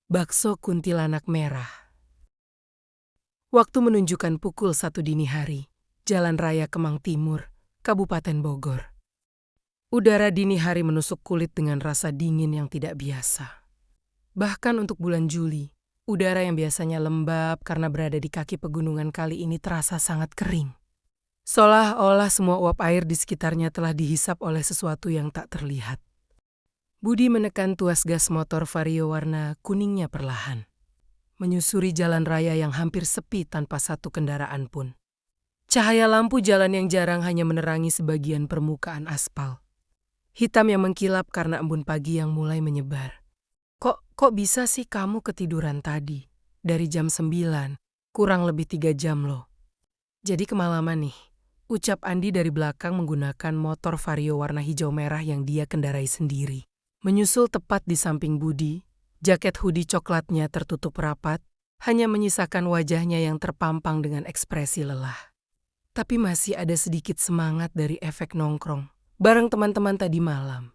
Bakso kuntilanak merah. Waktu menunjukkan pukul 1 dini hari, Jalan Raya Kemang Timur, Kabupaten Bogor. Udara dini hari menusuk kulit dengan rasa dingin yang tidak biasa. Bahkan untuk bulan Juli, udara yang biasanya lembab karena berada di kaki pegunungan kali ini terasa sangat kering. Seolah-olah semua uap air di sekitarnya telah dihisap oleh sesuatu yang tak terlihat. Budi menekan tuas gas motor Vario warna kuningnya perlahan, menyusuri jalan raya yang hampir sepi tanpa satu kendaraan pun. Cahaya lampu jalan yang jarang hanya menerangi sebagian permukaan aspal. Hitam yang mengkilap karena embun pagi yang mulai menyebar. Kok bisa sih kamu ketiduran tadi? Dari jam 9, kurang lebih 3 jam loh. Jadi kemalaman nih, ucap Andi dari belakang menggunakan motor Vario warna hijau merah yang dia kendarai sendiri. Menyusul tepat di samping Budi, jaket hoodie coklatnya tertutup rapat, hanya menyisakan wajahnya yang terpampang dengan ekspresi lelah. Tapi masih ada sedikit semangat dari efek nongkrong bareng teman-teman tadi malam.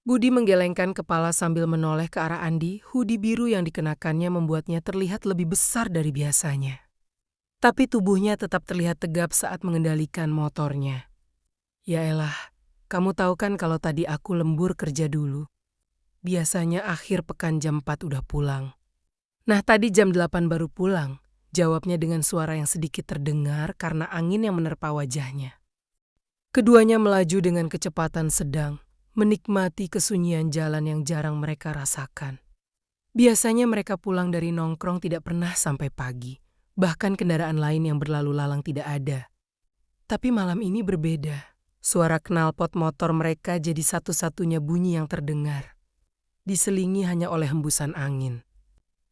Budi menggelengkan kepala sambil menoleh ke arah Andi, hoodie biru yang dikenakannya membuatnya terlihat lebih besar dari biasanya. Tapi tubuhnya tetap terlihat tegap saat mengendalikan motornya. Yaelah, kamu tahu kan kalau tadi aku lembur kerja dulu. Biasanya akhir pekan jam 4 udah pulang. Nah tadi jam 8 baru pulang, jawabnya dengan suara yang sedikit terdengar karena angin yang menerpa wajahnya. Keduanya melaju dengan kecepatan sedang, menikmati kesunyian jalan yang jarang mereka rasakan. Biasanya mereka pulang dari nongkrong tidak pernah sampai pagi, bahkan kendaraan lain yang berlalu lalang tidak ada. Tapi malam ini berbeda. Suara knalpot motor mereka jadi satu-satunya bunyi yang terdengar. Diselingi hanya oleh hembusan angin.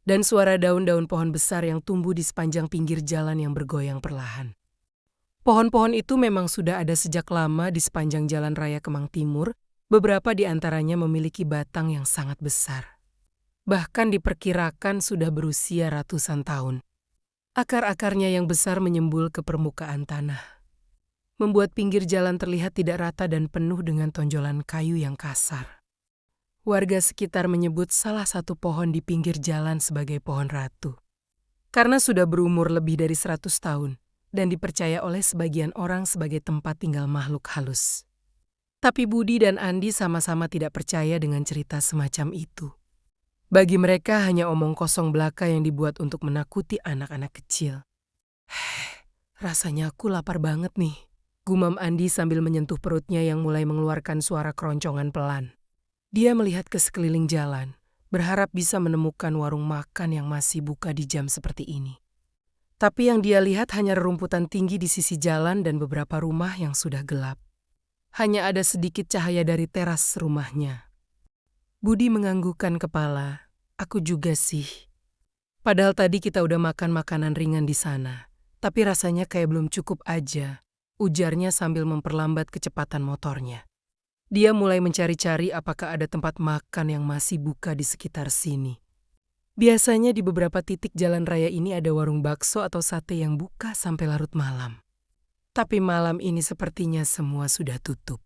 Dan suara daun-daun pohon besar yang tumbuh di sepanjang pinggir jalan yang bergoyang perlahan. Pohon-pohon itu memang sudah ada sejak lama di sepanjang Jalan Raya Kemang Timur, beberapa di antaranya memiliki batang yang sangat besar. Bahkan diperkirakan sudah berusia ratusan tahun. Akar-akarnya yang besar menyembul ke permukaan tanah, membuat pinggir jalan terlihat tidak rata dan penuh dengan tonjolan kayu yang kasar. Warga sekitar menyebut salah satu pohon di pinggir jalan sebagai pohon ratu. Karena sudah berumur lebih dari 100 tahun dan dipercaya oleh sebagian orang sebagai tempat tinggal makhluk halus. Tapi Budi dan Andi sama-sama tidak percaya dengan cerita semacam itu. Bagi mereka hanya omong kosong belaka yang dibuat untuk menakuti anak-anak kecil. Rasanya aku lapar banget nih, gumam Andi sambil menyentuh perutnya yang mulai mengeluarkan suara keroncongan pelan. Dia melihat ke sekeliling jalan, berharap bisa menemukan warung makan yang masih buka di jam seperti ini. Tapi yang dia lihat hanya rerumputan tinggi di sisi jalan dan beberapa rumah yang sudah gelap. Hanya ada sedikit cahaya dari teras rumahnya. Budi menganggukkan kepala. Aku juga sih. Padahal tadi kita udah makan makanan ringan di sana. Tapi rasanya kayak belum cukup aja, ujarnya sambil memperlambat kecepatan motornya. Dia mulai mencari-cari apakah ada tempat makan yang masih buka di sekitar sini. Biasanya di beberapa titik jalan raya ini ada warung bakso atau sate yang buka sampai larut malam. Tapi malam ini sepertinya semua sudah tutup.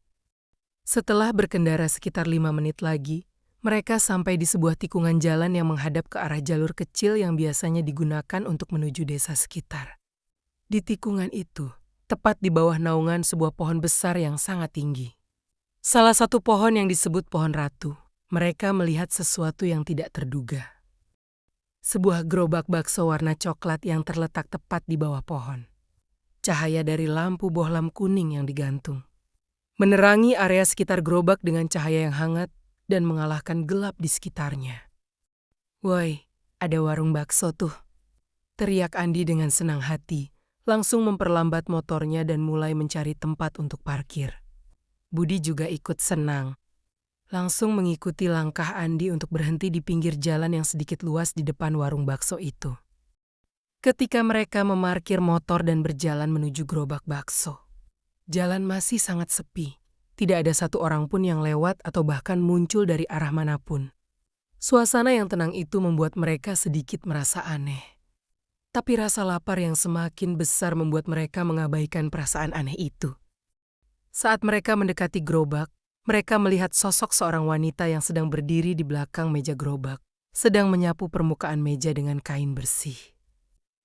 Setelah berkendara sekitar 5 menit lagi, mereka sampai di sebuah tikungan jalan yang menghadap ke arah jalur kecil yang biasanya digunakan untuk menuju desa sekitar. Di tikungan itu, tepat di bawah naungan sebuah pohon besar yang sangat tinggi. Salah satu pohon yang disebut pohon ratu, mereka melihat sesuatu yang tidak terduga. Sebuah gerobak bakso warna coklat yang terletak tepat di bawah pohon. Cahaya dari lampu bohlam kuning yang digantung menerangi area sekitar gerobak dengan cahaya yang hangat dan mengalahkan gelap di sekitarnya. "Woi, ada warung bakso tuh," teriak Andi dengan senang hati, langsung memperlambat motornya dan mulai mencari tempat untuk parkir. Budi juga ikut senang. Langsung mengikuti langkah Andi untuk berhenti di pinggir jalan yang sedikit luas di depan warung bakso itu. Ketika mereka memarkir motor dan berjalan menuju gerobak bakso, jalan masih sangat sepi. Tidak ada satu orang pun yang lewat atau bahkan muncul dari arah manapun. Suasana yang tenang itu membuat mereka sedikit merasa aneh. Tapi rasa lapar yang semakin besar membuat mereka mengabaikan perasaan aneh itu. Saat mereka mendekati gerobak, mereka melihat sosok seorang wanita yang sedang berdiri di belakang meja gerobak, sedang menyapu permukaan meja dengan kain bersih.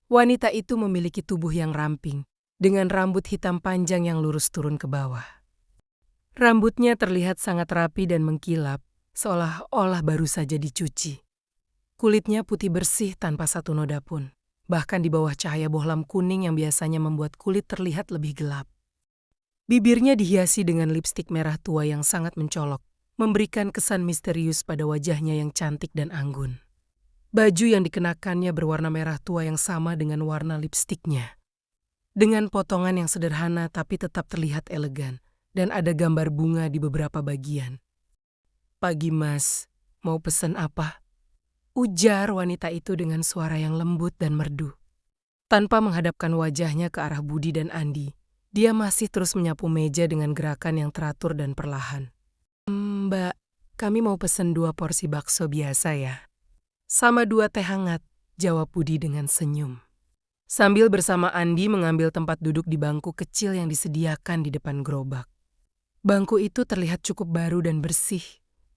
Wanita itu memiliki tubuh yang ramping, dengan rambut hitam panjang yang lurus turun ke bawah. Rambutnya terlihat sangat rapi dan mengkilap, seolah-olah baru saja dicuci. Kulitnya putih bersih tanpa satu noda pun, bahkan di bawah cahaya bohlam kuning yang biasanya membuat kulit terlihat lebih gelap. Bibirnya dihiasi dengan lipstik merah tua yang sangat mencolok, memberikan kesan misterius pada wajahnya yang cantik dan anggun. Baju yang dikenakannya berwarna merah tua yang sama dengan warna lipstiknya. Dengan potongan yang sederhana tapi tetap terlihat elegan, dan ada gambar bunga di beberapa bagian. "Pagi Mas, mau pesan apa?" ujar wanita itu dengan suara yang lembut dan merdu. Tanpa menghadapkan wajahnya ke arah Budi dan Andi, dia masih terus menyapu meja dengan gerakan yang teratur dan perlahan. "Mbak, kami mau pesan 2 porsi bakso biasa ya." "Sama 2 teh hangat," jawab Budi dengan senyum. Sambil bersama Andi mengambil tempat duduk di bangku kecil yang disediakan di depan gerobak. Bangku itu terlihat cukup baru dan bersih,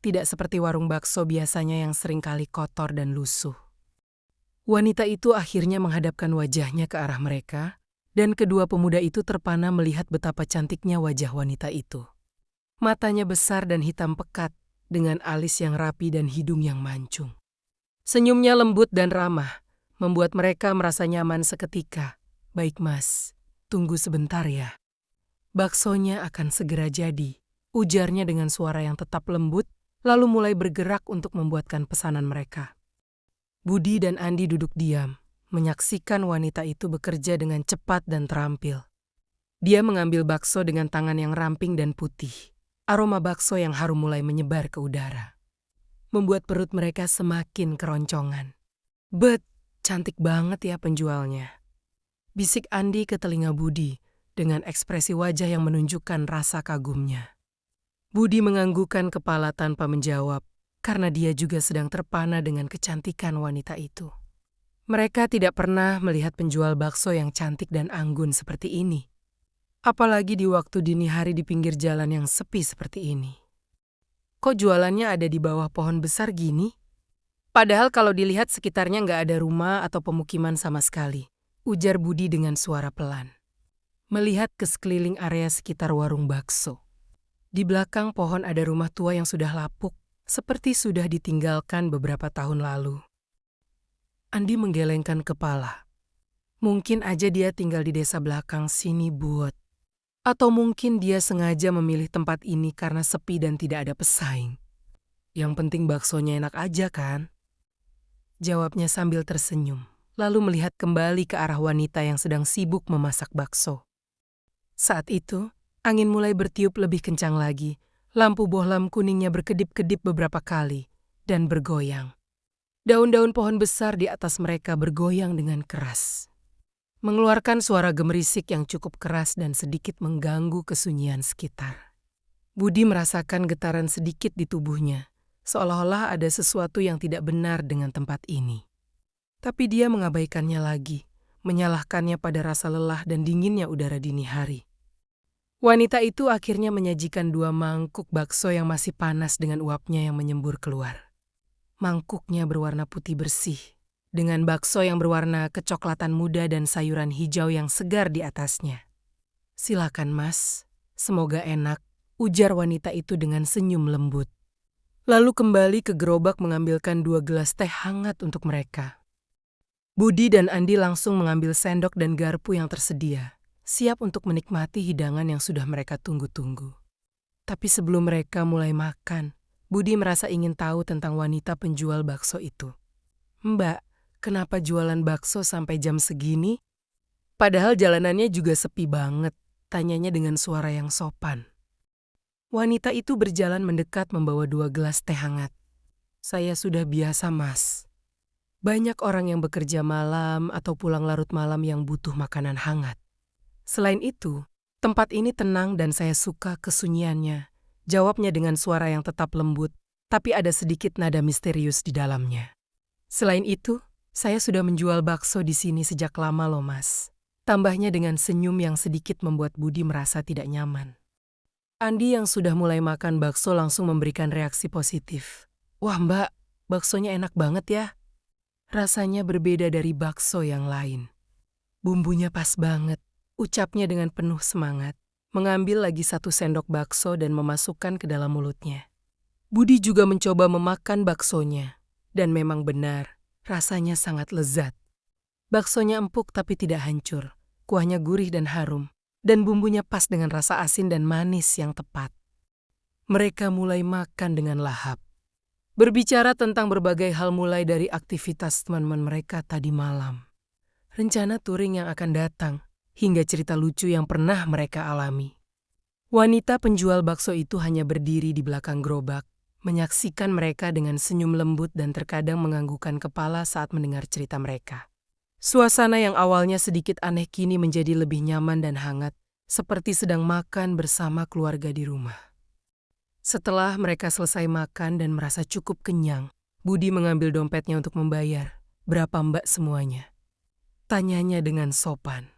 tidak seperti warung bakso biasanya yang seringkali kotor dan lusuh. Wanita itu akhirnya menghadapkan wajahnya ke arah mereka, dan kedua pemuda itu terpana melihat betapa cantiknya wajah wanita itu. Matanya besar dan hitam pekat, dengan alis yang rapi dan hidung yang mancung. Senyumnya lembut dan ramah, membuat mereka merasa nyaman seketika. "Baik Mas, tunggu sebentar ya. Baksonya akan segera jadi," ujarnya dengan suara yang tetap lembut, lalu mulai bergerak untuk membuatkan pesanan mereka. Budi dan Andi duduk diam, menyaksikan wanita itu bekerja dengan cepat dan terampil. Dia mengambil bakso dengan tangan yang ramping dan putih. Aroma bakso yang harum mulai menyebar ke udara, membuat perut mereka semakin keroncongan. "Bet, cantik banget ya penjualnya," bisik Andi ke telinga Budi, dengan ekspresi wajah yang menunjukkan rasa kagumnya. Budi menganggukkan kepala tanpa menjawab, karena dia juga sedang terpana dengan kecantikan wanita itu. Mereka tidak pernah melihat penjual bakso yang cantik dan anggun seperti ini. Apalagi di waktu dini hari di pinggir jalan yang sepi seperti ini. "Kok jualannya ada di bawah pohon besar gini? Padahal kalau dilihat sekitarnya nggak ada rumah atau pemukiman sama sekali," ujar Budi dengan suara pelan. Melihat ke sekeliling area sekitar warung bakso. Di belakang pohon ada rumah tua yang sudah lapuk, seperti sudah ditinggalkan beberapa tahun lalu. Andi menggelengkan kepala. Mungkin aja dia tinggal di desa belakang sini, Bud. Atau mungkin dia sengaja memilih tempat ini karena sepi dan tidak ada pesaing. "Yang penting baksonya enak aja kan?" jawabnya sambil tersenyum, lalu melihat kembali ke arah wanita yang sedang sibuk memasak bakso. Saat itu, angin mulai bertiup lebih kencang lagi. Lampu bohlam kuningnya berkedip-kedip beberapa kali dan bergoyang. Daun-daun pohon besar di atas mereka bergoyang dengan keras, mengeluarkan suara gemerisik yang cukup keras dan sedikit mengganggu kesunyian sekitar. Budi merasakan getaran sedikit di tubuhnya, seolah-olah ada sesuatu yang tidak benar dengan tempat ini. Tapi dia mengabaikannya lagi, menyalahkannya pada rasa lelah dan dinginnya udara dini hari. Wanita itu akhirnya menyajikan 2 mangkuk bakso yang masih panas dengan uapnya yang menyembur keluar. Mangkuknya berwarna putih bersih, dengan bakso yang berwarna kecoklatan muda dan sayuran hijau yang segar di atasnya. "Silakan Mas, semoga enak," ujar wanita itu dengan senyum lembut. Lalu kembali ke gerobak mengambilkan 2 gelas teh hangat untuk mereka. Budi dan Andi langsung mengambil sendok dan garpu yang tersedia, siap untuk menikmati hidangan yang sudah mereka tunggu-tunggu. Tapi sebelum mereka mulai makan, Budi merasa ingin tahu tentang wanita penjual bakso itu. "Mbak, kenapa jualan bakso sampai jam segini? Padahal jalanannya juga sepi banget," tanyanya dengan suara yang sopan. Wanita itu berjalan mendekat membawa 2 gelas teh hangat. "Saya sudah biasa, Mas. Banyak orang yang bekerja malam atau pulang larut malam yang butuh makanan hangat. Selain itu, tempat ini tenang dan saya suka kesunyiannya," jawabnya dengan suara yang tetap lembut, tapi ada sedikit nada misterius di dalamnya. "Selain itu, saya sudah menjual bakso di sini sejak lama loh Mas," tambahnya dengan senyum yang sedikit membuat Budi merasa tidak nyaman. Andi yang sudah mulai makan bakso langsung memberikan reaksi positif. "Wah Mbak, baksonya enak banget ya. Rasanya berbeda dari bakso yang lain. Bumbunya pas banget, ucapnya dengan penuh semangat. Mengambil lagi 1 sendok bakso dan memasukkan ke dalam mulutnya. Budi juga mencoba memakan baksonya. Dan memang benar, rasanya sangat lezat. Baksonya empuk tapi tidak hancur. Kuahnya gurih dan harum. Dan bumbunya pas dengan rasa asin dan manis yang tepat. Mereka mulai makan dengan lahap. Berbicara tentang berbagai hal mulai dari aktivitas teman-teman mereka tadi malam. Rencana touring yang akan datang, hingga cerita lucu yang pernah mereka alami. Wanita penjual bakso itu hanya berdiri di belakang gerobak, menyaksikan mereka dengan senyum lembut dan terkadang menganggukkan kepala saat mendengar cerita mereka. Suasana yang awalnya sedikit aneh kini menjadi lebih nyaman dan hangat, seperti sedang makan bersama keluarga di rumah. Setelah mereka selesai makan dan merasa cukup kenyang, Budi mengambil dompetnya untuk membayar. Berapa mbak semuanya? Tanyanya dengan sopan.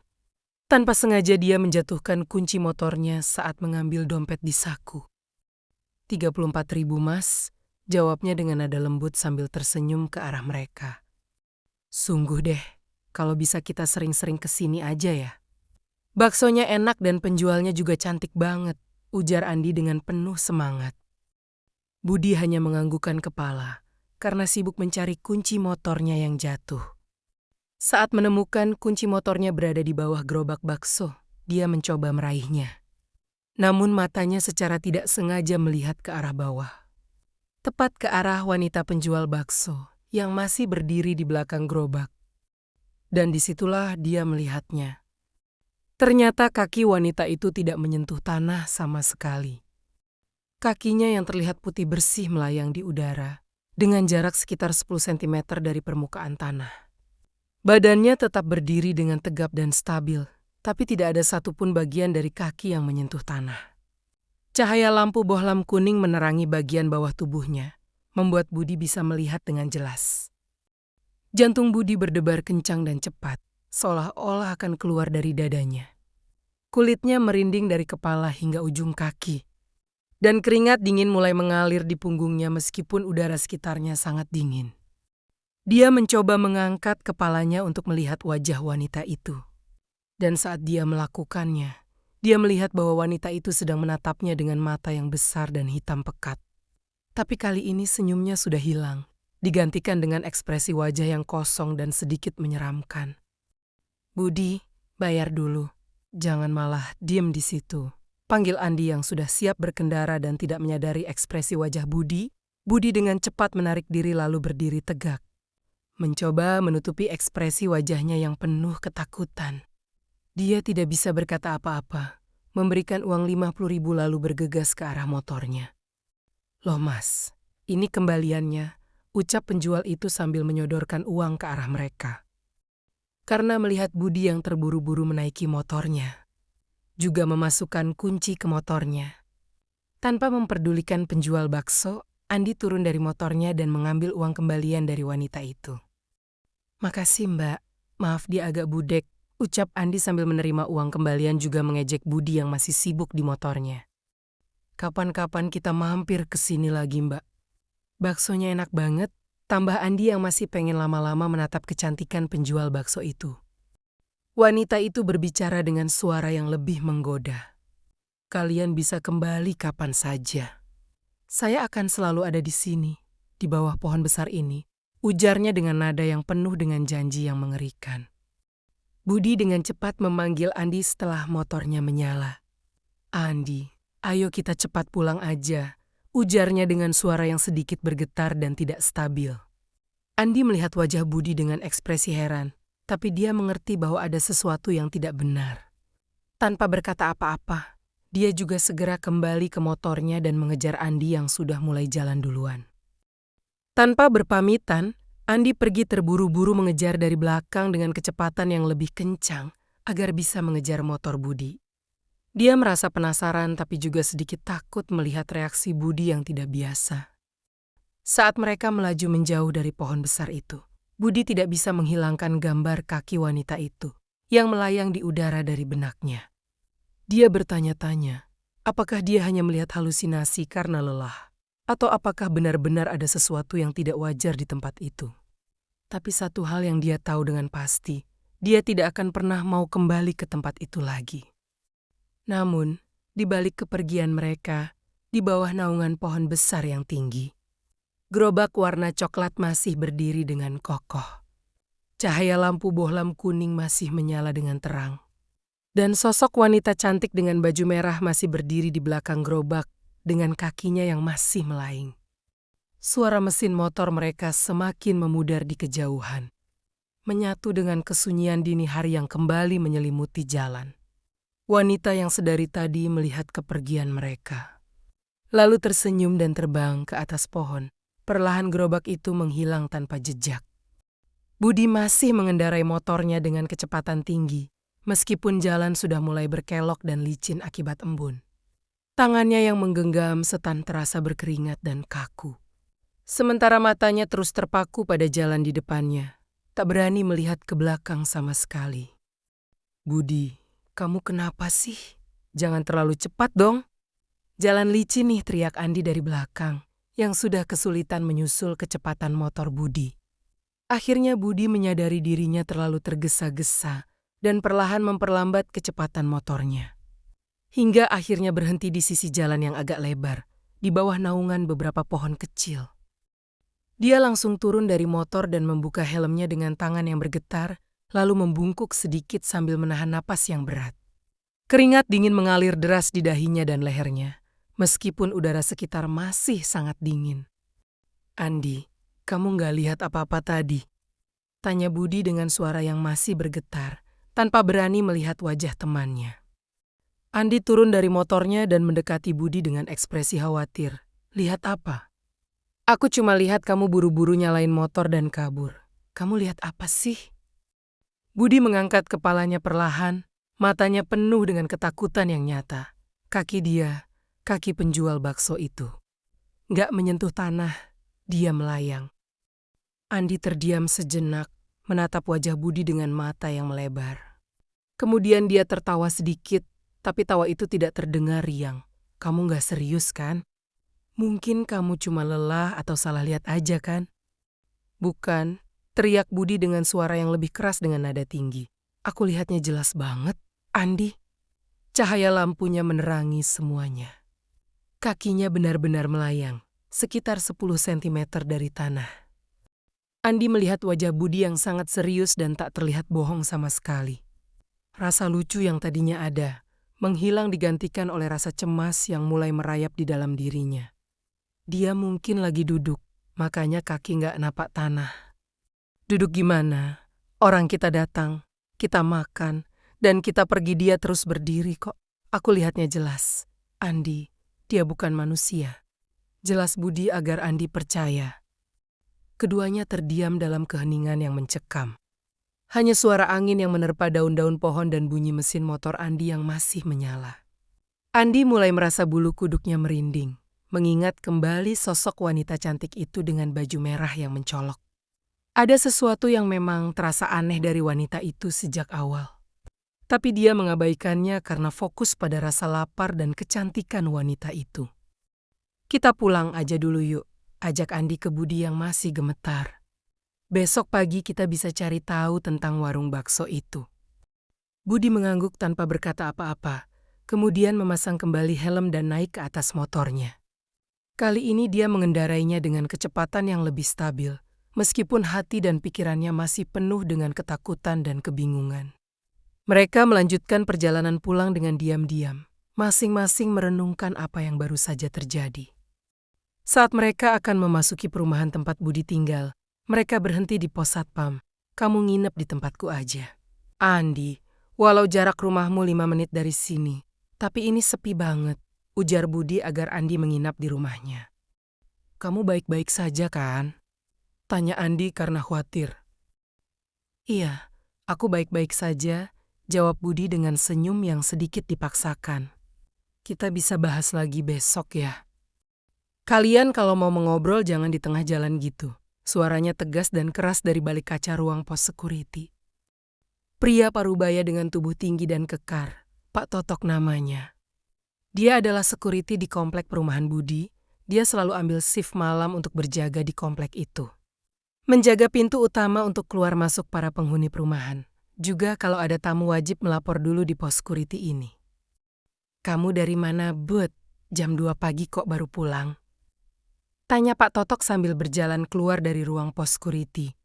Tanpa sengaja dia menjatuhkan kunci motornya saat mengambil dompet di saku. 34.000 mas, jawabnya dengan nada lembut sambil tersenyum ke arah mereka. Sungguh deh, kalau bisa kita sering-sering kesini aja ya. Baksonya enak dan penjualnya juga cantik banget, ujar Andi dengan penuh semangat. Budi hanya menganggukkan kepala karena sibuk mencari kunci motornya yang jatuh. Saat menemukan kunci motornya berada di bawah gerobak bakso, dia mencoba meraihnya. Namun matanya secara tidak sengaja melihat ke arah bawah. Tepat ke arah wanita penjual bakso yang masih berdiri di belakang gerobak. Dan disitulah dia melihatnya. Ternyata kaki wanita itu tidak menyentuh tanah sama sekali. Kakinya yang terlihat putih bersih melayang di udara, dengan jarak sekitar 10 cm dari permukaan tanah. Badannya tetap berdiri dengan tegap dan stabil, tapi tidak ada satupun bagian dari kaki yang menyentuh tanah. Cahaya lampu bohlam kuning menerangi bagian bawah tubuhnya, membuat Budi bisa melihat dengan jelas. Jantung Budi berdebar kencang dan cepat, seolah-olah akan keluar dari dadanya. Kulitnya merinding dari kepala hingga ujung kaki. Dan keringat dingin mulai mengalir di punggungnya meskipun udara sekitarnya sangat dingin. Dia mencoba mengangkat kepalanya untuk melihat wajah wanita itu. Dan saat dia melakukannya, dia melihat bahwa wanita itu sedang menatapnya dengan mata yang besar dan hitam pekat. Tapi kali ini senyumnya sudah hilang, digantikan dengan ekspresi wajah yang kosong dan sedikit menyeramkan. Budi, bayar dulu. Jangan malah diem di situ. Panggil Andi yang sudah siap berkendara dan tidak menyadari ekspresi wajah Budi. Budi dengan cepat menarik diri lalu berdiri tegak. Mencoba menutupi ekspresi wajahnya yang penuh ketakutan. Dia tidak bisa berkata apa-apa, memberikan uang 50.000 lalu bergegas ke arah motornya. Loh mas, ini kembaliannya, ucap penjual itu sambil menyodorkan uang ke arah mereka. Karena melihat Budi yang terburu-buru menaiki motornya, juga memasukkan kunci ke motornya. Tanpa memperdulikan penjual bakso, Andi turun dari motornya dan mengambil uang kembalian dari wanita itu. Makasih mbak, maaf dia agak budek, ucap Andi sambil menerima uang kembalian juga mengejek Budi yang masih sibuk di motornya. Kapan-kapan kita mampir ke sini lagi mbak. Baksonya enak banget, tambah Andi yang masih pengen lama-lama menatap kecantikan penjual bakso itu. Wanita itu berbicara dengan suara yang lebih menggoda. Kalian bisa kembali kapan saja. Saya akan selalu ada di sini, di bawah pohon besar ini, ujarnya dengan nada yang penuh dengan janji yang mengerikan. Budi dengan cepat memanggil Andi setelah motornya menyala. Andi, ayo kita cepat pulang aja, ujarnya dengan suara yang sedikit bergetar dan tidak stabil. Andi melihat wajah Budi dengan ekspresi heran, tapi dia mengerti bahwa ada sesuatu yang tidak benar. Tanpa berkata apa-apa, dia juga segera kembali ke motornya dan mengejar Andi yang sudah mulai jalan duluan. Tanpa berpamitan, Andi pergi terburu-buru mengejar dari belakang dengan kecepatan yang lebih kencang agar bisa mengejar motor Budi. Dia merasa penasaran tapi juga sedikit takut melihat reaksi Budi yang tidak biasa. Saat mereka melaju menjauh dari pohon besar itu, Budi tidak bisa menghilangkan gambar kaki wanita itu yang melayang di udara dari benaknya. Dia bertanya-tanya, apakah dia hanya melihat halusinasi karena lelah? Atau apakah benar-benar ada sesuatu yang tidak wajar di tempat itu? Tapi satu hal yang dia tahu dengan pasti, dia tidak akan pernah mau kembali ke tempat itu lagi. Namun, di balik kepergian mereka, di bawah naungan pohon besar yang tinggi, gerobak warna coklat masih berdiri dengan kokoh. Cahaya lampu bohlam kuning masih menyala dengan terang. Dan sosok wanita cantik dengan baju merah masih berdiri di belakang gerobak dengan kakinya yang masih melaing. Suara mesin motor mereka semakin memudar di kejauhan, menyatu dengan kesunyian dini hari yang kembali menyelimuti jalan. Wanita yang sedari tadi melihat kepergian mereka, lalu tersenyum dan terbang ke atas pohon. Perlahan gerobak itu menghilang tanpa jejak. Budi masih mengendarai motornya dengan kecepatan tinggi, meskipun jalan sudah mulai berkelok dan licin akibat embun. Tangannya yang menggenggam setan terasa berkeringat dan kaku. Sementara matanya terus terpaku pada jalan di depannya, tak berani melihat ke belakang sama sekali. Budi, kamu kenapa sih? Jangan terlalu cepat dong. Jalan licin nih, teriak Andi dari belakang, yang sudah kesulitan menyusul kecepatan motor Budi. Akhirnya Budi menyadari dirinya terlalu tergesa-gesa dan perlahan memperlambat kecepatan motornya. Hingga akhirnya berhenti di sisi jalan yang agak lebar, di bawah naungan beberapa pohon kecil. Dia langsung turun dari motor dan membuka helmnya dengan tangan yang bergetar, lalu membungkuk sedikit sambil menahan napas yang berat. Keringat dingin mengalir deras di dahinya dan lehernya, meskipun udara sekitar masih sangat dingin. Andi, kamu nggak lihat apa-apa tadi? Tanya Budi dengan suara yang masih bergetar, tanpa berani melihat wajah temannya. Andi turun dari motornya dan mendekati Budi dengan ekspresi khawatir. Lihat apa? Aku cuma lihat kamu buru-buru nyalain motor dan kabur. Kamu lihat apa sih? Budi mengangkat kepalanya perlahan, matanya penuh dengan ketakutan yang nyata. Kaki dia, kaki penjual bakso itu, nggak menyentuh tanah, dia melayang. Andi terdiam sejenak, menatap wajah Budi dengan mata yang melebar. Kemudian dia tertawa sedikit, tapi tawa itu tidak terdengar riang. Kamu nggak serius kan? Mungkin kamu cuma lelah atau salah lihat aja kan? Bukan, teriak Budi dengan suara yang lebih keras dengan nada tinggi. Aku lihatnya jelas banget, Andi. Cahaya lampunya menerangi semuanya. Kakinya benar-benar melayang, sekitar 10 cm dari tanah. Andi melihat wajah Budi yang sangat serius dan tak terlihat bohong sama sekali. Rasa lucu yang tadinya ada, menghilang digantikan oleh rasa cemas yang mulai merayap di dalam dirinya. Dia mungkin lagi duduk, makanya kaki nggak napak tanah. Duduk gimana? Orang kita datang, kita makan, dan kita pergi dia terus berdiri kok. Aku lihatnya jelas. Andi, dia bukan manusia. Jelas Budi agar Andi percaya. Keduanya terdiam dalam keheningan yang mencekam. Hanya suara angin yang menerpa daun-daun pohon dan bunyi mesin motor Andi yang masih menyala. Andi mulai merasa bulu kuduknya merinding, mengingat kembali sosok wanita cantik itu dengan baju merah yang mencolok. Ada sesuatu yang memang terasa aneh dari wanita itu sejak awal. Tapi dia mengabaikannya karena fokus pada rasa lapar dan kecantikan wanita itu. Kita pulang aja dulu yuk, ajak Andi ke Budi yang masih gemetar. Besok pagi kita bisa cari tahu tentang warung bakso itu. Budi mengangguk tanpa berkata apa-apa, kemudian memasang kembali helm dan naik ke atas motornya. Kali ini dia mengendarainya dengan kecepatan yang lebih stabil, meskipun hati dan pikirannya masih penuh dengan ketakutan dan kebingungan. Mereka melanjutkan perjalanan pulang dengan diam-diam, masing-masing merenungkan apa yang baru saja terjadi. Saat mereka akan memasuki perumahan tempat Budi tinggal, mereka berhenti di pos satpam. Kamu nginep di tempatku aja. Andi, walau jarak rumahmu 5 menit dari sini, tapi ini sepi banget. Ujar Budi agar Andi menginap di rumahnya. Kamu baik-baik saja kan? Tanya Andi karena khawatir. Iya, aku baik-baik saja, jawab Budi dengan senyum yang sedikit dipaksakan. Kita bisa bahas lagi besok ya. Kalian kalau mau mengobrol jangan di tengah jalan gitu. Suaranya tegas dan keras dari balik kaca ruang pos security. Pria parubaya dengan tubuh tinggi dan kekar, Pak Totok namanya. Dia adalah security di komplek perumahan Budi, Dia selalu ambil shift malam untuk berjaga di komplek itu. Menjaga pintu utama untuk keluar masuk para penghuni perumahan. Juga kalau ada tamu wajib melapor dulu di pos security ini. "Kamu dari mana, Bud? Jam 2 pagi kok baru pulang?" tanya Pak Totok sambil berjalan keluar dari ruang pos security.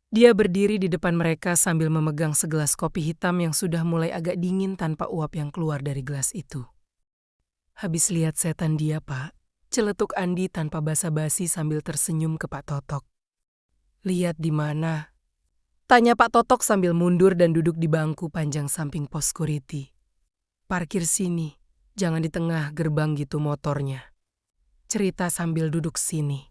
Dia berdiri di depan mereka sambil memegang segelas kopi hitam yang sudah mulai agak dingin tanpa uap yang keluar dari gelas itu. "Habis lihat setan dia, Pak," celetuk Andi tanpa basa-basi sambil tersenyum ke Pak Totok. "Lihat di mana?" tanya Pak Totok sambil mundur dan duduk di bangku panjang samping pos security. "Parkir sini, jangan di tengah gerbang gitu motornya," cerita sambil duduk sini.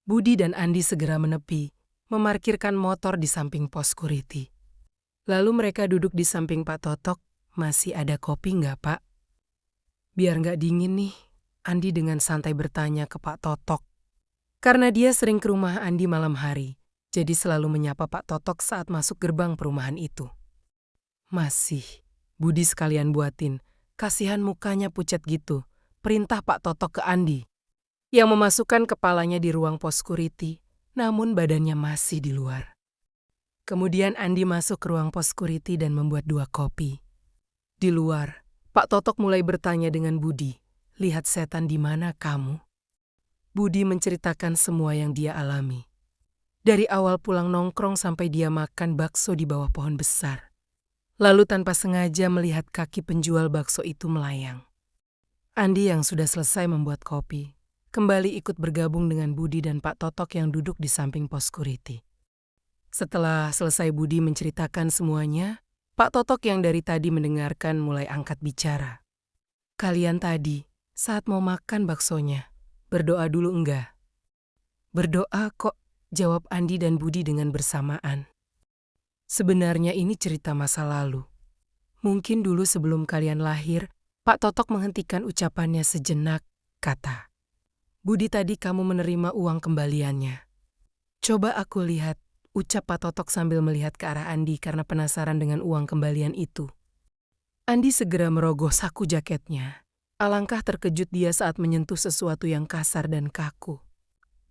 Budi dan Andi segera menepi, memarkirkan motor di samping pos security. Lalu mereka duduk di samping Pak Totok. "Masih ada kopi nggak, Pak?" "Biar nggak dingin nih," Andi dengan santai bertanya ke Pak Totok. Karena dia sering ke rumah Andi malam hari, jadi selalu menyapa Pak Totok saat masuk gerbang perumahan itu. "Masih," Budi sekalian buatin. Kasihan mukanya pucat gitu, perintah Pak Totok ke Andi, yang memasukkan kepalanya di ruang pos security, namun badannya masih di luar. Kemudian Andi masuk ke ruang pos security dan membuat 2 kopi. Di luar, Pak Totok mulai bertanya dengan Budi, "Lihat setan di mana kamu?" Budi menceritakan semua yang dia alami. Dari awal pulang nongkrong sampai dia makan bakso di bawah pohon besar. Lalu tanpa sengaja melihat kaki penjual bakso itu melayang. Andi yang sudah selesai membuat kopi, kembali ikut bergabung dengan Budi dan Pak Totok yang duduk di samping pos security. Setelah selesai Budi menceritakan semuanya, Pak Totok yang dari tadi mendengarkan mulai angkat bicara. "Kalian tadi, saat mau makan baksonya, berdoa dulu enggak?" "Berdoa kok," jawab Andi dan Budi dengan bersamaan. "Sebenarnya ini cerita masa lalu. Mungkin dulu sebelum kalian lahir," Pak Totok menghentikan ucapannya sejenak, kata. "Budi tadi kamu menerima uang kembaliannya." "Coba aku lihat," ucap Pak Totok sambil melihat ke arah Andi karena penasaran dengan uang kembalian itu. Andi segera merogoh saku jaketnya. Alangkah terkejut dia saat menyentuh sesuatu yang kasar dan kaku.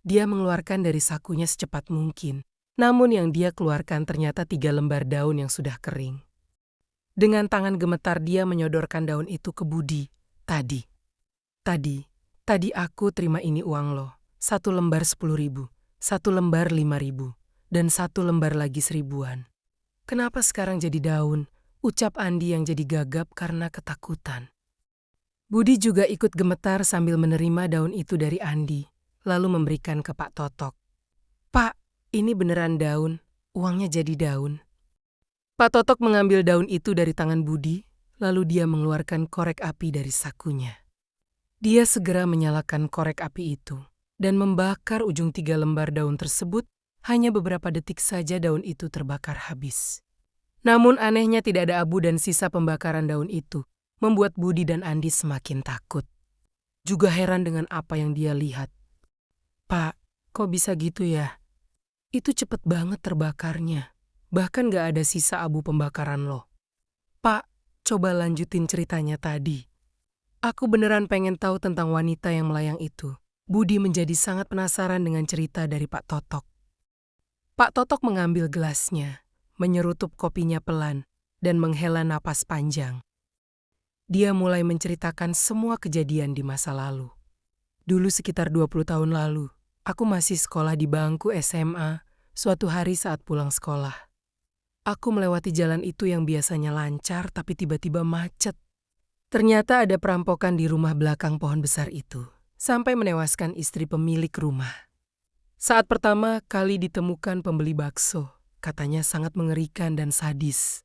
Dia mengeluarkan dari sakunya secepat mungkin, namun yang dia keluarkan ternyata 3 lembar daun yang sudah kering. Dengan tangan gemetar dia menyodorkan daun itu ke Budi. Tadi aku terima ini uang lo. 1 lembar 10.000, 1 lembar 5.000, dan 1 lembar lagi 1.000-an. Kenapa sekarang jadi daun?" ucap Andi yang jadi gagap karena ketakutan. Budi juga ikut gemetar sambil menerima daun itu dari Andi, lalu memberikan ke Pak Totok. "Pak, ini beneran daun, uangnya jadi daun." Pak Totok mengambil daun itu dari tangan Budi, lalu dia mengeluarkan korek api dari sakunya. Dia segera menyalakan korek api itu dan membakar ujung 3 lembar daun tersebut. Hanya beberapa detik saja daun itu terbakar habis. Namun anehnya tidak ada abu dan sisa pembakaran daun itu, membuat Budi dan Andi semakin takut. Juga heran dengan apa yang dia lihat. "Pak, kok bisa gitu ya? Itu cepet banget terbakarnya. Bahkan gak ada sisa abu pembakaran lo." "Pak, coba lanjutin ceritanya tadi. Aku beneran pengen tahu tentang wanita yang melayang itu." Budi menjadi sangat penasaran dengan cerita dari Pak Totok. Pak Totok mengambil gelasnya, menyerutup kopinya pelan, dan menghela napas panjang. Dia mulai menceritakan semua kejadian di masa lalu. "Dulu sekitar 20 tahun lalu, aku masih sekolah di bangku SMA. Suatu hari saat pulang sekolah, aku melewati jalan itu yang biasanya lancar tapi tiba-tiba macet. Ternyata ada perampokan di rumah belakang pohon besar itu, sampai menewaskan istri pemilik rumah. Saat pertama kali ditemukan pembeli bakso, katanya sangat mengerikan dan sadis."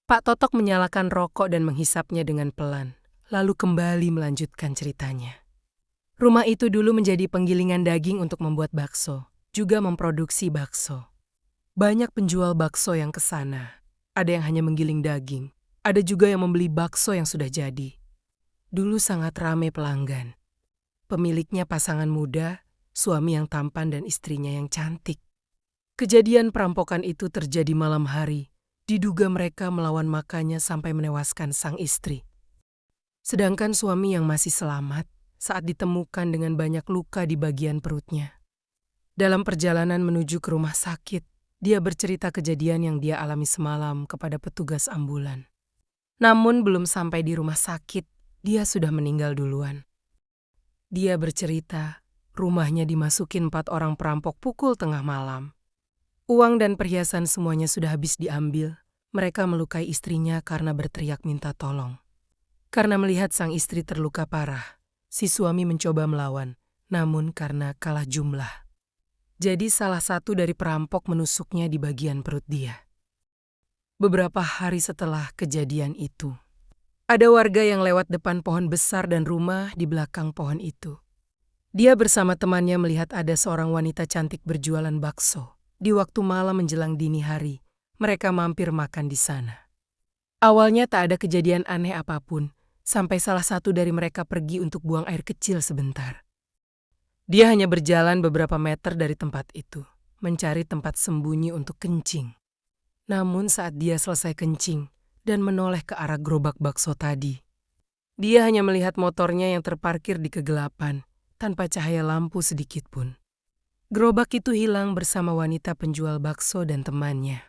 Pak Totok menyalakan rokok dan menghisapnya dengan pelan, lalu kembali melanjutkan ceritanya. Rumah itu dulu menjadi penggilingan daging untuk membuat bakso, juga memproduksi bakso. Banyak penjual bakso yang ke sana. Ada yang hanya menggiling daging, ada juga yang membeli bakso yang sudah jadi. Dulu sangat ramai pelanggan. Pemiliknya pasangan muda, suami yang tampan dan istrinya yang cantik. Kejadian perampokan itu terjadi malam hari. Diduga mereka melawan makanya sampai menewaskan sang istri. Sedangkan suami yang masih selamat, saat ditemukan dengan banyak luka di bagian perutnya. Dalam perjalanan menuju ke rumah sakit, dia bercerita kejadian yang dia alami semalam kepada petugas ambulan. Namun belum sampai di rumah sakit, dia sudah meninggal duluan. Dia bercerita, rumahnya dimasukin 4 orang perampok pukul tengah malam. Uang dan perhiasan semuanya sudah habis diambil. Mereka melukai istrinya karena berteriak minta tolong. Karena melihat sang istri terluka parah, si suami mencoba melawan, namun karena kalah jumlah. Jadi salah satu dari perampok menusuknya di bagian perut dia. Beberapa hari setelah kejadian itu, ada warga yang lewat depan pohon besar dan rumah di belakang pohon itu. Dia bersama temannya melihat ada seorang wanita cantik berjualan bakso. Di waktu malam menjelang dini hari, mereka mampir makan di sana. Awalnya tak ada kejadian aneh apapun, sampai salah satu dari mereka pergi untuk buang air kecil sebentar. Dia hanya berjalan beberapa meter dari tempat itu, mencari tempat sembunyi untuk kencing. Namun saat dia selesai kencing dan menoleh ke arah gerobak bakso tadi, dia hanya melihat motornya yang terparkir di kegelapan, tanpa cahaya lampu sedikit pun. Gerobak itu hilang bersama wanita penjual bakso dan temannya.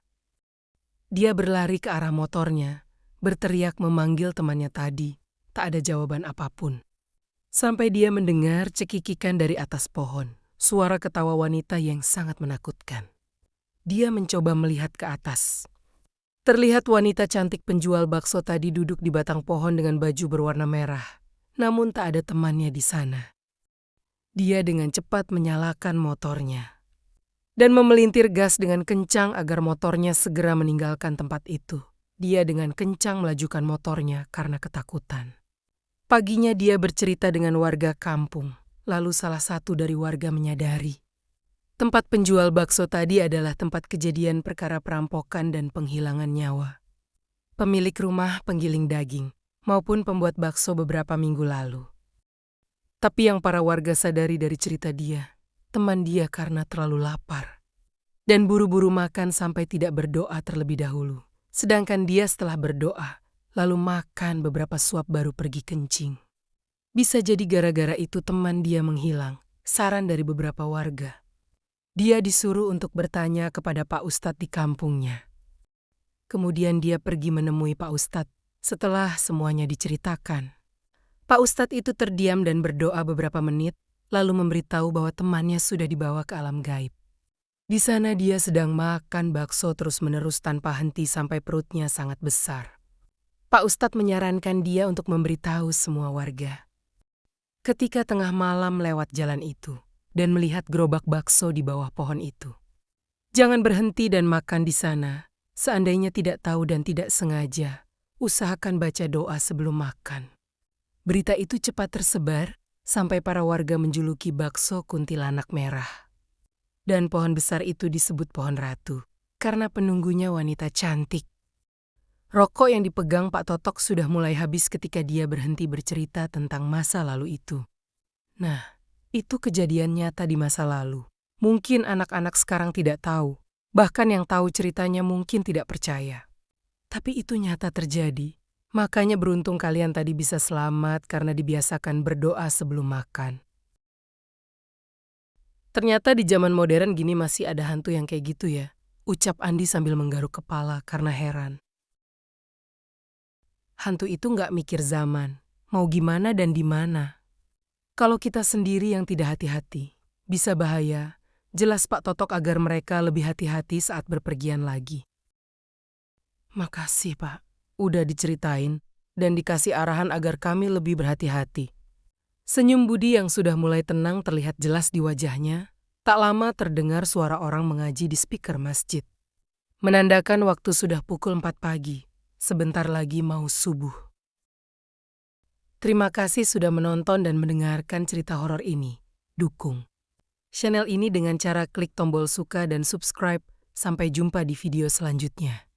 Dia berlari ke arah motornya, berteriak memanggil temannya tadi, tak ada jawaban apapun. Sampai dia mendengar cekikikan dari atas pohon, suara ketawa wanita yang sangat menakutkan. Dia mencoba melihat ke atas. Terlihat wanita cantik penjual bakso tadi duduk di batang pohon dengan baju berwarna merah, namun tak ada temannya di sana. Dia dengan cepat menyalakan motornya dan memelintir gas dengan kencang agar motornya segera meninggalkan tempat itu. Dia dengan kencang melajukan motornya karena ketakutan. Paginya dia bercerita dengan warga kampung, lalu salah satu dari warga menyadari. Tempat penjual bakso tadi adalah tempat kejadian perkara perampokan dan penghilangan nyawa. Pemilik rumah penggiling daging maupun pembuat bakso beberapa minggu lalu. Tapi yang para warga sadari dari cerita dia, teman dia karena terlalu lapar dan buru-buru makan sampai tidak berdoa terlebih dahulu. Sedangkan dia setelah berdoa, lalu makan beberapa suap baru pergi kencing. Bisa jadi gara-gara itu teman dia menghilang, saran dari beberapa warga. Dia disuruh untuk bertanya kepada Pak Ustadz di kampungnya. Kemudian dia pergi menemui Pak Ustadz setelah semuanya diceritakan. Pak Ustadz itu terdiam dan berdoa beberapa menit, lalu memberitahu bahwa temannya sudah dibawa ke alam gaib. Di sana dia sedang makan bakso terus-menerus tanpa henti sampai perutnya sangat besar. Pak Ustadz menyarankan dia untuk memberitahu semua warga. Ketika tengah malam lewat jalan itu dan melihat gerobak bakso di bawah pohon itu, jangan berhenti dan makan di sana. Seandainya tidak tahu dan tidak sengaja, usahakan baca doa sebelum makan. Berita itu cepat tersebar sampai para warga menjuluki bakso kuntilanak merah. Dan pohon besar itu disebut pohon ratu, karena penunggunya wanita cantik. Rokok yang dipegang Pak Totok sudah mulai habis ketika dia berhenti bercerita tentang masa lalu itu. Nah, itu kejadian nyata di masa lalu. Mungkin anak-anak sekarang tidak tahu, bahkan yang tahu ceritanya mungkin tidak percaya. Tapi itu nyata terjadi, makanya beruntung kalian tadi bisa selamat karena dibiasakan berdoa sebelum makan. Ternyata di zaman modern gini masih ada hantu yang kayak gitu ya, ucap Andi sambil menggaruk kepala karena heran. Hantu itu nggak mikir zaman, mau gimana dan di mana. Kalau kita sendiri yang tidak hati-hati, bisa bahaya. Jelas Pak Totok agar mereka lebih hati-hati saat berpergian lagi. Makasih Pak, udah diceritain dan dikasih arahan agar kami lebih berhati-hati. Senyum Budi yang sudah mulai tenang terlihat jelas di wajahnya. Tak lama terdengar suara orang mengaji di speaker masjid. Menandakan waktu sudah pukul 4 pagi. Sebentar lagi mau subuh. Terima kasih sudah menonton dan mendengarkan cerita horor ini. Dukung channel ini dengan cara klik tombol suka dan subscribe. Sampai jumpa di video selanjutnya.